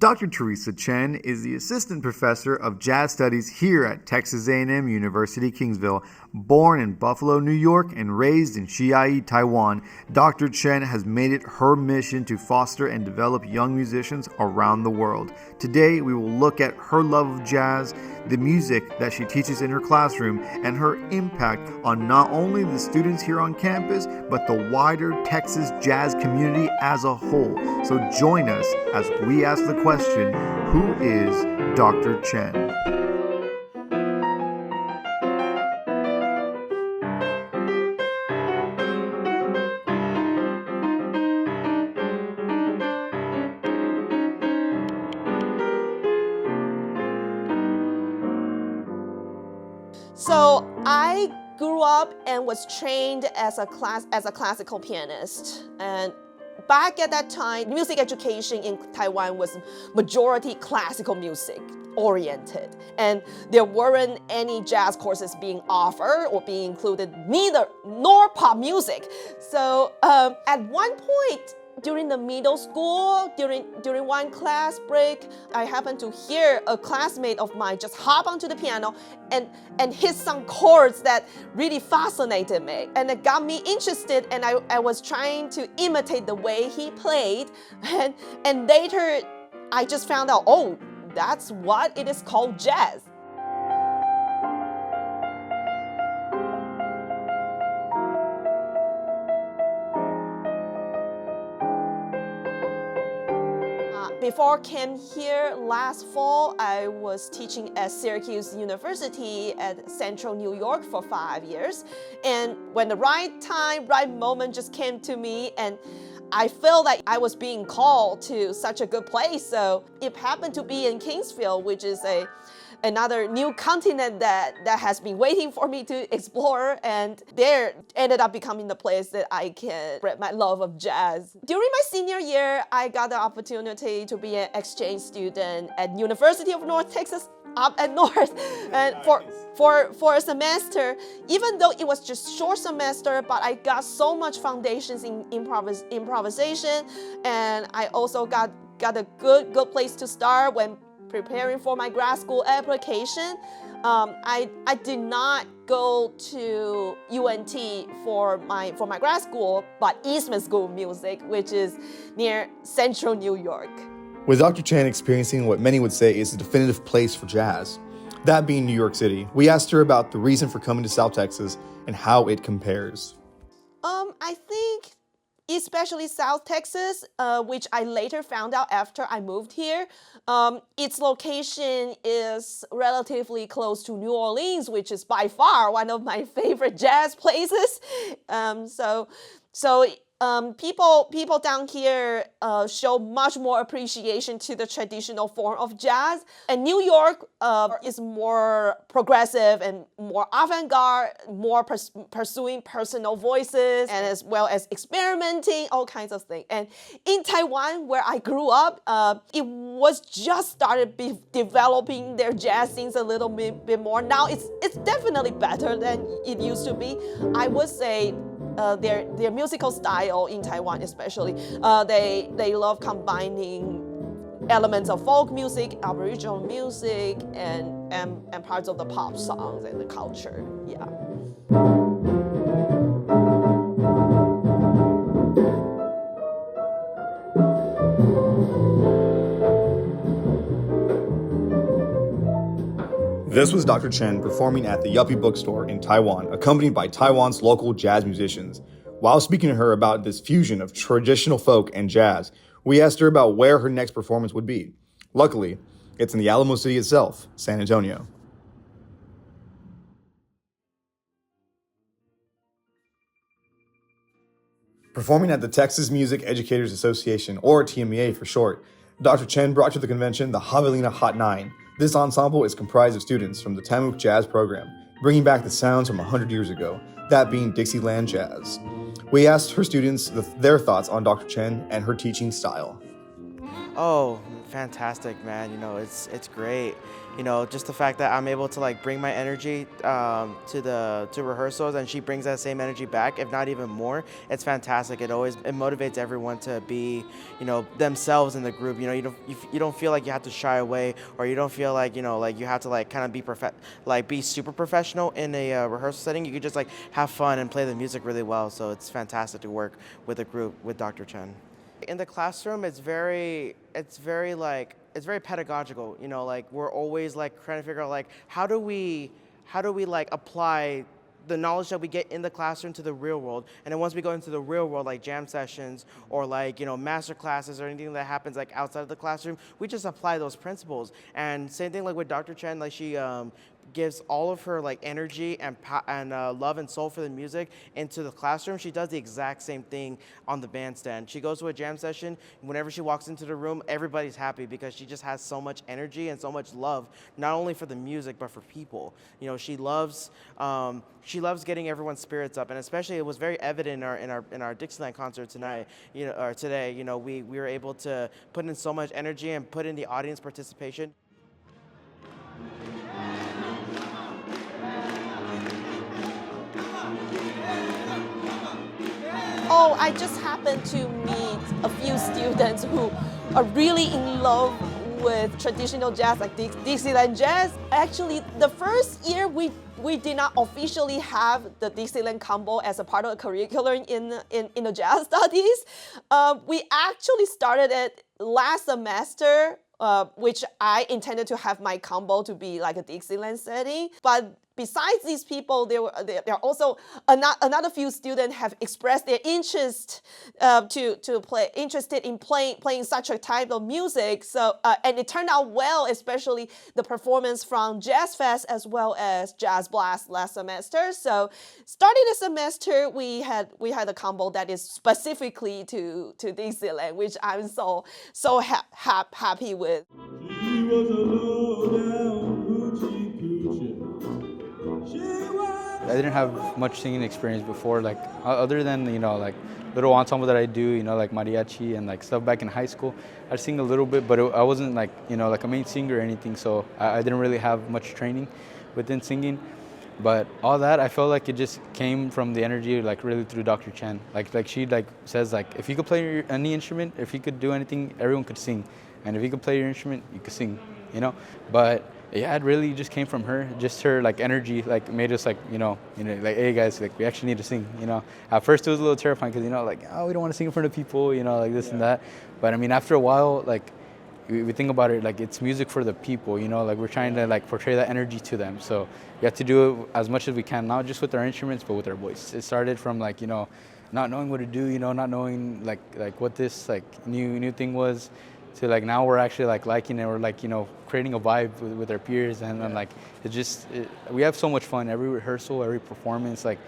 Dr. Teresa Chen is the assistant professor of jazz studies here at Texas A&M University-Kingsville. Born in Buffalo, New York, and raised in Chiayi, Taiwan, Dr. Chen has made it her mission to foster and develop young musicians around the world. Today, we will look at her love of jazz, the music that she teaches in her classroom, and her impact on not only the students here on campus, but the wider Texas jazz community as a whole. So join us as we ask the question, who is Dr. Chen? So I grew up and was trained as a classical pianist. And back at that time, music education in Taiwan was majority classical music oriented. And there weren't any jazz courses being offered or being included, nor pop music. So at one point, during the middle school, during one class break, I happened to hear a classmate of mine just hop onto the piano and hit some chords that really fascinated me. And it got me interested, and I was trying to imitate the way he played. And later, I just found out, oh, that's what it is called jazz. Before I came here last fall, I was teaching at Syracuse University at Central New York for 5 years. And when the right time, right moment just came to me, and I felt like I was being called to such a good place. So it happened to be in Kingsville, which is another new continent that has been waiting for me to explore, and there ended up becoming the place that I can spread my love of jazz. During my senior year, I got the opportunity to be an exchange student at University of North Texas up at North, and for a semester. Even though it was just short semester, but I got so much foundations in improvisation, and I also got a good place to start when preparing for my grad school application. I did not go to UNT for my grad school, but Eastman School of Music, which is near Central New York. With Dr. Chen experiencing what many would say is a definitive place for jazz, that being New York City, we asked her about the reason for coming to South Texas and how it compares. I think especially South Texas, which I later found out after I moved here, its location is relatively close to New Orleans, which is by far one of my favorite jazz places. People down here show much more appreciation to the traditional form of jazz. And New York is more progressive and more avant-garde, more pursuing personal voices, and as well as experimenting, all kinds of things. And in Taiwan, where I grew up, it was just started developing their jazz scenes a little bit more. Now it's definitely better than it used to be. I would say their musical style in Taiwan especially, they love combining elements of folk music, Aboriginal music, and parts of the pop songs and the culture, yeah. This was Dr. Chen performing at the Yuppie Bookstore in Taiwan, accompanied by Taiwan's local jazz musicians. While speaking to her about this fusion of traditional folk and jazz, we asked her about where her next performance would be. Luckily, it's in the Alamo City itself, San Antonio. Performing at the Texas Music Educators Association, or TMEA for short, Dr. Chen brought to the convention the Javelina Hot 9. This ensemble is comprised of students from the TAMUK jazz program, bringing back the sounds from 100 years ago, that being Dixieland jazz. We asked her students their thoughts on Dr. Chen and her teaching style. Oh, fantastic, man. It's great. Just the fact that I'm able to like bring my energy to rehearsals, and she brings that same energy back, if not even more. It's fantastic. It motivates everyone to be, themselves in the group. You don't feel like you have to shy away, or you don't feel like like you have to like kind of be super professional in a rehearsal setting. You could just like have fun and play the music really well. So it's fantastic to work with a group with Dr. Chen. In the classroom, it's very pedagogical. Like we're always like trying to figure out like how do we like apply the knowledge that we get in the classroom to the real world. And then once we go into the real world, like jam sessions or like master classes or anything that happens like outside of the classroom, we just apply those principles. And same thing like with Dr. Chen, like she gives all of her like energy and love and soul for the music into the classroom. She does the exact same thing on the bandstand. She goes to a jam session. Whenever she walks into the room, everybody's happy because she just has so much energy and so much love, not only for the music but for people. She loves getting everyone's spirits up, and especially it was very evident in our Dixieland concert tonight. Or today. We were able to put in so much energy and put in the audience participation. Oh, I just happened to meet a few students who are really in love with traditional jazz, like Dixieland jazz. Actually, the first year we did not officially have the Dixieland combo as a part of the curriculum in the jazz studies. We actually started it last semester, which I intended to have my combo to be like a Dixieland setting. But besides these people, there are also another few students have expressed their interest interested in playing such a type of music. So and it turned out well, especially the performance from Jazz Fest as well as Jazz Blast last semester. So starting the semester, we had a combo that is specifically to Dixieland, which I'm so happy with. She was a low-down hoochie-coochie. I didn't have much singing experience before, like other than like little ensemble that I do, like mariachi and like stuff back in high school. I sing a little bit, but I wasn't like like a main singer or anything, so I didn't really have much training within singing. But all that, I felt like it just came from the energy, like really through Dr. Chen. Like she like says like if you could play any instrument, if you could do anything, everyone could sing, and if you could play your instrument, you could sing, But yeah, it really just came from her. Just her like energy, like made us like like hey guys, like we actually need to sing. At first it was a little terrifying because like oh we don't want to sing in front of people, like this and that. But I mean after a while, like we think about it like it's music for the people, like we're trying to like portray that energy to them. So we have to do it as much as we can, not just with our instruments but with our voice. It started from like not knowing what to do, not knowing like what this like new thing was, to like now we're actually like liking it. We're like creating a vibe with our peers, and like we have so much fun every rehearsal, every performance. Like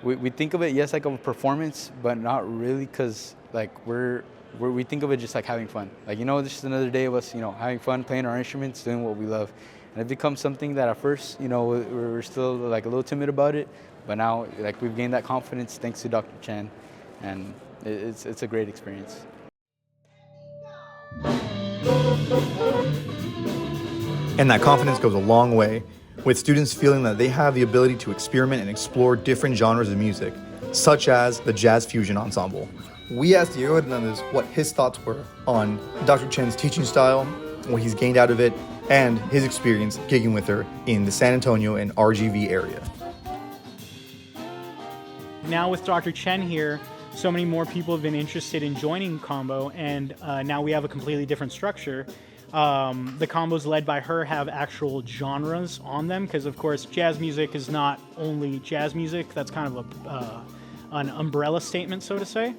we think of it like a performance, but not really, because like we think of it just like having fun. Like this is another day of us having fun, playing our instruments, doing what we love. And it becomes something that at first we're still like a little timid about it, but now like we've gained that confidence thanks to Dr. Chen, and it's a great experience. And that confidence goes a long way, with students feeling that they have the ability to experiment and explore different genres of music, such as the Jazz Fusion Ensemble. We asked Diego Hernandez what his thoughts were on Dr. Chen's teaching style, what he's gained out of it, and his experience gigging with her in the San Antonio and RGV area. Now with Dr. Chen here, so many more people have been interested in joining Combo, and now we have a completely different structure. The combos led by her have actual genres on them, because of course jazz music is not only jazz music. That's kind of an umbrella statement, so to say.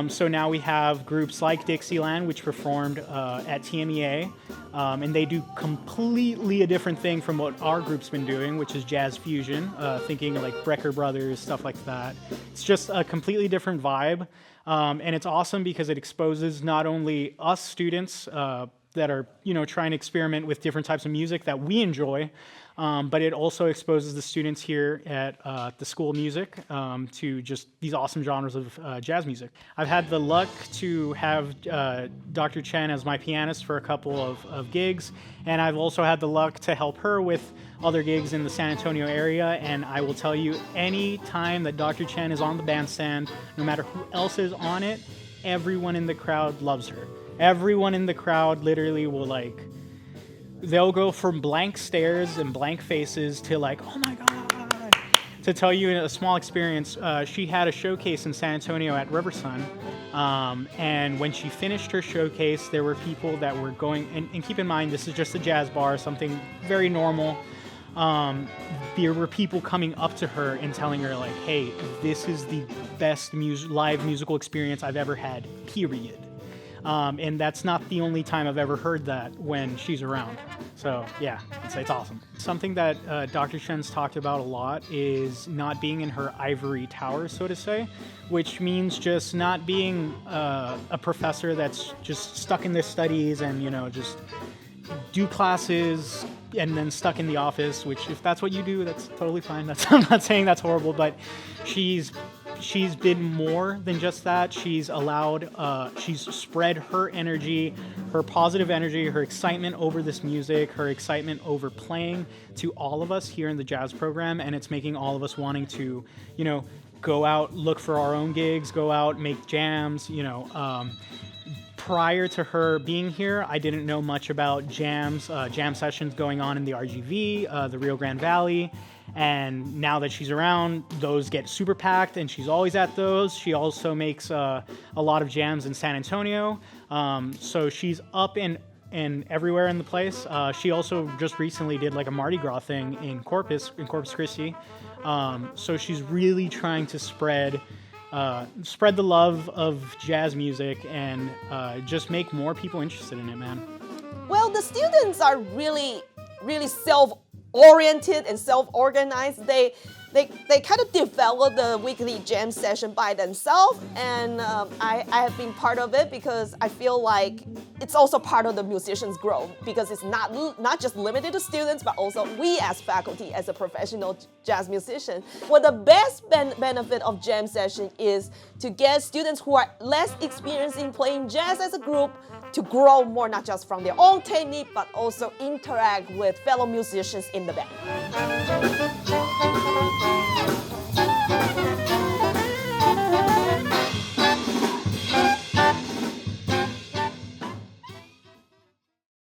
So now we have groups like Dixieland, which performed at TMEA, and they do completely a different thing from what our group's been doing, which is jazz fusion, thinking like Brecker Brothers, stuff like that. It's just a completely different vibe, and it's awesome because it exposes not only us students, trying to experiment with different types of music that we enjoy. But it also exposes the students here at the School of Music to just these awesome genres of jazz music. I've had the luck to have Dr. Chen as my pianist for a couple of gigs, and I've also had the luck to help her with other gigs in the San Antonio area. And I will tell you, any time that Dr. Chen is on the bandstand, no matter who else is on it, everyone in the crowd loves her. Everyone in the crowd literally will they'll go from blank stares and blank faces to like, oh my God. To tell you a small experience, she had a showcase in San Antonio at Riversun. And when she finished her showcase, there were people that were going, and keep in mind, this is just a jazz bar, something very normal. There were people coming up to her and telling her like, hey, this is the best live musical experience I've ever had, period. And that's not the only time I've ever heard that when she's around. So yeah, it's awesome. Something that Dr. Chen's talked about a lot is not being in her ivory tower, so to say, which means just not being a professor that's just stuck in their studies and, just do classes and then stuck in the office, which if that's what you do, that's totally fine. I'm not saying that's horrible, but she's been more than just that. She's spread her energy, her positive energy, her excitement over this music, her excitement over playing to all of us here in the jazz program, and it's making all of us wanting to, go out, look for our own gigs, go out, make jams, Prior to her being here, I didn't know much about jam sessions going on in the RGV, the Rio Grande Valley. And now that she's around, those get super packed, and she's always at those. She also makes a lot of jams in San Antonio. So she's up and everywhere in the place. She also just recently did like a Mardi Gras thing in Corpus Christi. So she's really trying to spread the love of jazz music and just make more people interested in it, man. Well, the students are really, really self-oriented and self-organized. They kind of develop the weekly jam session by themselves, and I have been part of it because I feel like it's also part of the musician's growth, because it's not just limited to students, but also we as faculty, as a professional jazz musician. Well, the best benefit of jam session is to get students who are less experienced in playing jazz as a group to grow more, not just from their own technique, but also interact with fellow musicians in the band.